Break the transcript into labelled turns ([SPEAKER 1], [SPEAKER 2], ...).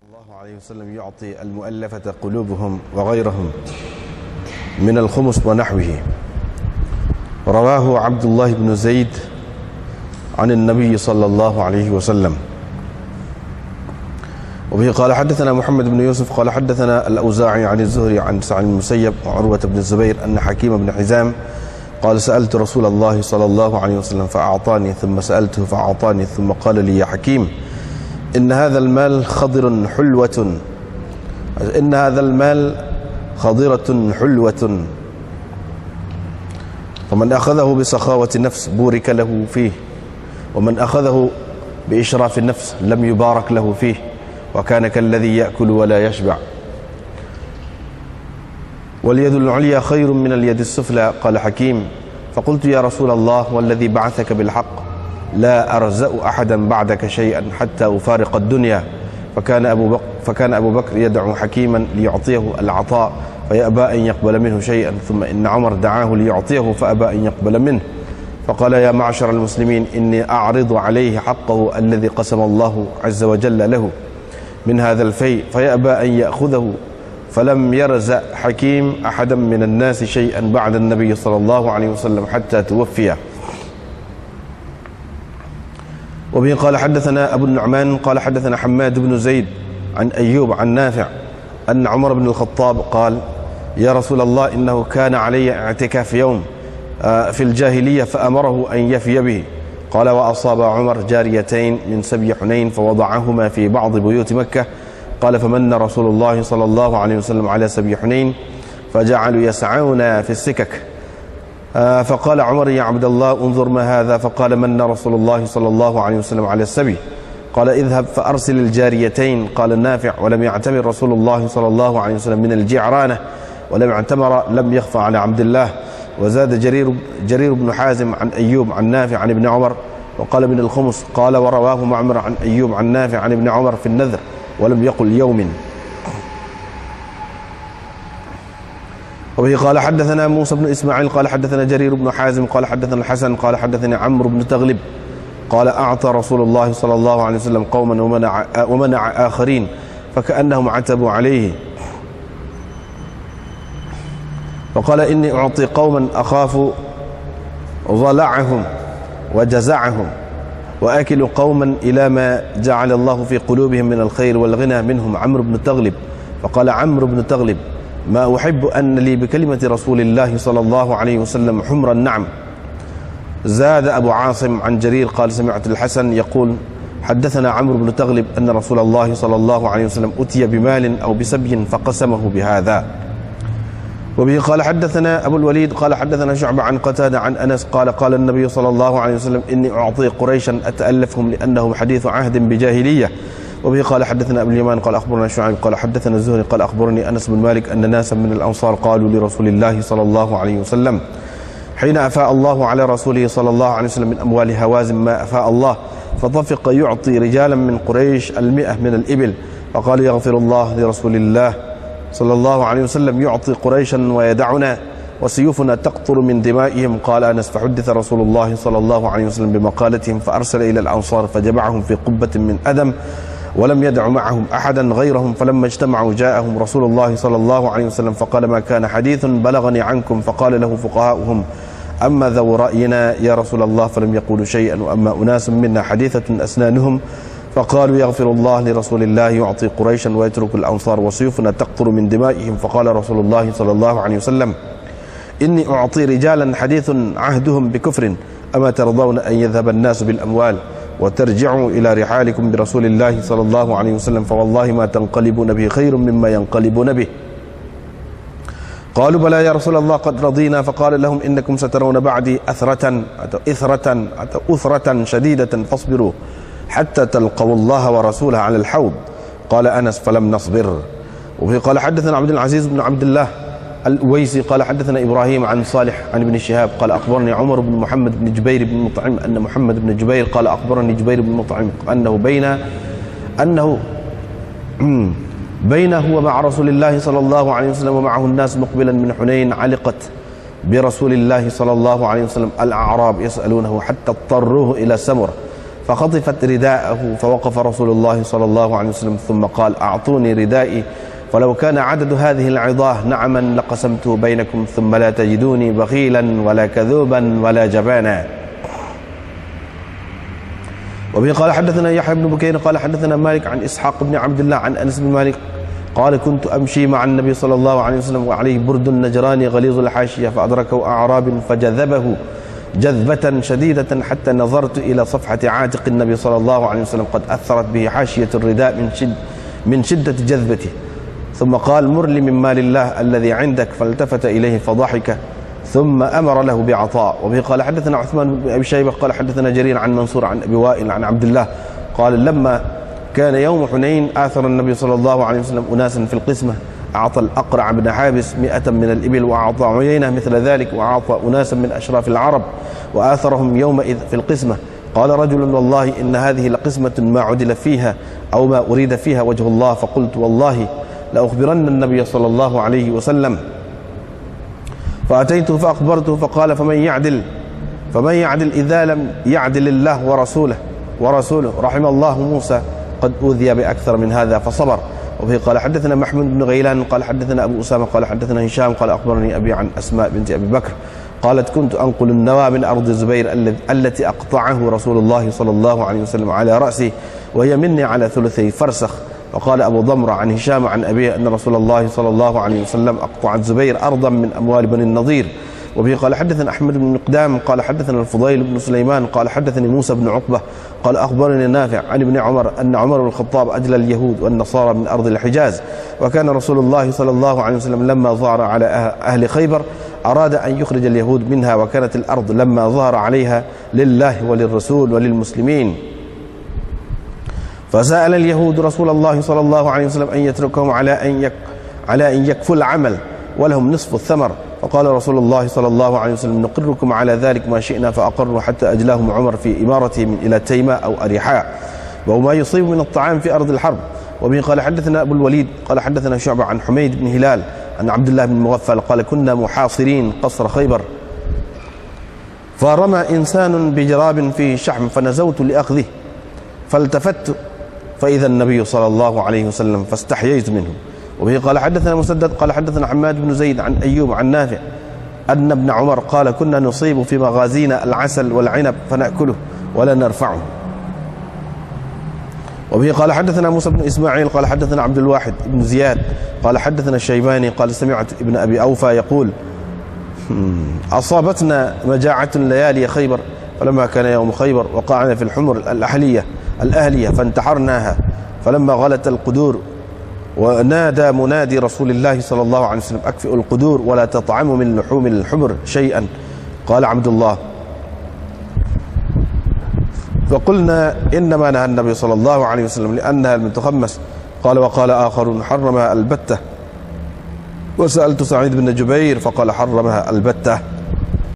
[SPEAKER 1] الله عليه وسلم يعطي المؤلفة قلوبهم وغيرهم من الخمس ونحوه. رواه عبد الله بن زيد عن النبي صلى الله عليه وسلم. وبه قال حدثنا محمد بن يوسف قال حدثنا الأوزاعي عن الزهري عن سعد بن المسيب وعروة بن الزبير أن حكيم بن حزام قال سألت رسول الله صلى الله عليه وسلم فأعطاني، ثم سألته فأعطاني، ثم قال لي يا حكيم إن هذا المال خضر حلوة، إن هذا المال خضرة حلوة، فمن أخذه بسخاوة النفس بورك له فيه، ومن أخذه بإشراف النفس لم يبارك له فيه، وكان كالذي يأكل ولا يشبع. واليد العليا خير من اليد السفلى. قال حكيم فقلت يا رسول الله والذي بعثك بالحق لا أرزأ أحدا بعدك شيئا حتى أفارق الدنيا. فكان أبو بكر يدعو حكيما ليعطيه العطاء فيأبى أن يقبل منه شيئا، ثم إن عمر دعاه ليعطيه فأبى أن يقبل منه، فقال يا معشر المسلمين إني أعرض عليه حقه الذي قسم الله عز وجل له من هذا الفيء فيأبى أن يأخذه، فلم يرزأ حكيم أحدا من الناس شيئا بعد النبي صلى الله عليه وسلم حتى توفي. وبه قال حدثنا أبو النعمان قال حدثنا حماد بن زيد عن أيوب عن نافع أن عمر بن الخطاب قال يا رسول الله إنه كان علي اعتكاف يوم في الجاهلية فأمره أن يفي به. قال وأصاب عمر جاريتين من سبي حنين فوضعهما في بعض بيوت مكة. قال فمن رسول الله صلى الله عليه وسلم على سبي حنين فجعلوا يسعون في السكك. فقال عمر يا عبد الله انظر ما هذا، فقال من رسول الله صلى الله عليه وسلم على السبي. قال اذهب فأرسل الجاريتين. قال نافع ولم يعتمر رسول الله صلى الله عليه وسلم من الجعرانة ولم يعتمر لم يخفى على عبد الله. وزاد جرير بن حازم عن أيوب عن نافع عن ابن عمر وقال من الخمس. قال ورواه معمر عن أيوب عن نافع عن ابن عمر في النذر ولم يقل يوم. وبه قال حدثنا موسى بن إسماعيل قال حدثنا جرير بن حازم قال حدثنا الحسن قال حدثني عمرو بن تغلب قال أعطى رسول الله صلى الله عليه وسلم قوما ومنع آخرين فكأنهم عتبوا عليه، وقال إني أعطي قوما أخاف ضلعهم وجزعهم وآكل قوما إلى ما جعل الله في قلوبهم من الخير والغنى منهم عمرو بن تغلب. فقال عمرو بن تغلب ما أحب أن لي بكلمة رسول الله صلى الله عليه وسلم حمر النعم. زاد أبو عاصم عن جرير قال سمعت الحسن يقول حدثنا عمرو بن تغلب أن رسول الله صلى الله عليه وسلم أتي بمال أو بسبي فقسمه بهذا. وبه قال حدثنا أبو الوليد قال حدثنا شعبة عن قتادة عن أنس قال قال النبي صلى الله عليه وسلم إني أعطي قريشا أتألفهم لأنهم حديث عهد بجاهلية. وبه قال حدثنا أبو اليمان قال أخبرنا شعيب قال حدثنا الزهري قال أخبرني أنس بن مالك أن ناسا من الأنصار قالوا لرسول الله صلى الله عليه وسلم حين أفاء الله على رسوله صلى الله عليه وسلم من أموال هوازن ما أفاء الله فطفق يعطي رجالا من قريش 100 من الإبل، فقال يغفر الله لرسول الله صلى الله عليه وسلم يعطي قريشا ويدعنا وسيوفنا تقطر من دمائهم. قال أنس فحدث رسول الله صلى الله عليه وسلم بمقالتهم فأرسل إلى الأنصار فجمعهم في قبة من أدم ولم يدع معهم أحدا غيرهم، فلما اجتمعوا جاءهم رسول الله صلى الله عليه وسلم فقال ما كان حديث بلغني عنكم. فقال له فقهاؤهم أما ذو رأينا يا رسول الله فلم يقولوا شيئا، وأما أناس منا حديثة أسنانهم فقالوا يغفر الله لرسول الله يعطي قريشا ويترك الأنصار وسيوفنا تقطر من دمائهم. فقال رسول الله صلى الله عليه وسلم إني أعطي رجالا حديث عهدهم بكفر، أما ترضون أن يذهب الناس بالأموال وترجعوا إلى رحالكم برسول الله صلى الله عليه وسلم فوالله ما تنقلبون به خير مما ينقلبون به. قالوا بلى يا رسول الله قد رضينا. فقال لهم إنكم سترون بعدي أثرة شديدة فاصبروا حتى تلقوا الله ورسوله على الحوض. قال أنس فلم نصبر. وفي قال حدثنا عبد العزيز بن عبد الله الأويسي قال حدثنا إبراهيم عن صالح عن ابن شهاب قال أخبرني عمر بن محمد بن جبير بن مطعم أن محمد بن جبير قال أخبرني جبير بن مطعم أنه بينه ومع رسول الله صلى الله عليه وسلم ومعه الناس مقبلا من حنين علقت برسول الله صلى الله عليه وسلم الأعراب يسألونه حتى اضطروه إلى سمرة فخطفت رداءه، فوقف رسول الله صلى الله عليه وسلم ثم قال: أعطوني ردائي، فلو كان عدد هذه العظاه نعما لقسمته بينكم، ثم لا تجدوني بخيلا ولا كذوبا ولا جبانا. وبه قال حدثنا يحيى بن بكير قال حدثنا مالك عن إسحاق بن عبد الله عن أنس بن مالك قال: كنت أمشي مع النبي صلى الله عليه وسلم وعليه برد نجراني غليظ الحاشية، فأدركه أعراب فجذبه جذبة شديدة حتى نظرت إلى صفحة عاتق النبي صلى الله عليه وسلم قد أثرت به حاشية الرداء من شدة جذبته، ثم قال: مر لي من مال الله الذي عندك، فالتفت إليه فضحك ثم أمر له بعطاء. وبه قال حدثنا عثمان بن أبي شيبة قال حدثنا جرير عن منصور عن أبي وائل عن عبد الله قال: لما كان يوم حنين آثر النبي صلى الله عليه وسلم أناسا في القسمة، أعطى الأقرع بن حابس 100 من الإبل، وأعطى عيينة مثل ذلك، وأعطى أناسا من أشراف العرب وآثرهم يومئذ في القسمة. قال رجل: والله إن هذه لقسمة ما عدل فيها أو ما أريد فيها وجه الله. فقلت: والله لأخبرن النبي صلى الله عليه وسلم. فأتيته فأخبرته فقال: فمن يعدل إذا لم يعدل الله ورسوله رحم الله موسى قد أوذي بأكثر من هذا فصبر. وفي قال حدثنا محمود بن غيلان قال حدثنا أبو أسامة قال حدثنا هشام قال أخبرني أبي عن أسماء بنت أبي بكر قالت: كنت أنقل النوى من أرض الزبير التي أقطعه رسول الله صلى الله عليه وسلم على رأسي، وهي مني على ثلثي فرسخ. وقال أبو ضمرة عن هشام عن أبيه أن رسول الله صلى الله عليه وسلم أقطع الزبير أرضا من أموال بني النضير. وبه قال حدثنا أحمد بن مقدام قال حدثنا الفضيل بن سليمان قال حدثني موسى بن عقبة قال أخبرني نافع عن ابن عمر أن عمر بن الخطاب أجلى اليهود والنصارى من أرض الحجاز، وكان رسول الله صلى الله عليه وسلم لما ظهر على أهل خيبر أراد أن يخرج اليهود منها، وكانت الأرض لما ظهر عليها لله وللرسول وللمسلمين، فسأل اليهود رسول الله صلى الله عليه وسلم أن يتركهم على أن يكفوا العمل ولهم نصف الثمر، فقال رسول الله صلى الله عليه وسلم: نقركم على ذلك ما شئنا، فأقروا حتى أجلاهم عمر في إمارتهم إلى تيماء أو أريحاء، وما يصيب من الطعام في أرض الحرب. وبه قال حدثنا أبو الوليد قال حدثنا شعبة عن حميد بن هلال عن عبد الله بن مغفل قال: كنا محاصرين قصر خيبر، فرمى إنسان بجراب فيه شحم فنزوت لأخذه، فالتفت فإذا النبي صلى الله عليه وسلم فاستحييت منه. وبه قال حدثنا مسدد قال حدثنا حماد بن زيد عن أيوب عن نافع أن ابن عمر قال: كنا نصيب في مغازينا العسل والعنب فنأكله ولا نرفعه. وبه قال حدثنا موسى بن إسماعيل قال حدثنا عبد الواحد بن زياد قال حدثنا الشيباني قال: سمعت ابن أبي أوفى يقول: أصابتنا مجاعة ليالي خيبر، فلما كان يوم خيبر وقعنا في الحمر الأهلية فانتحرناها، فلما غلت القدور ونادى منادي رسول الله صلى الله عليه وسلم: أكفئوا القدور ولا تطعموا من لحوم الحمر شيئا. قال عبد الله: فقلنا: إنما نهى النبي صلى الله عليه وسلم لأنها المتخمس. قال: وقال آخرون: حرمها البتة. وسألت سعيد بن جبير فقال: حرمها البتة.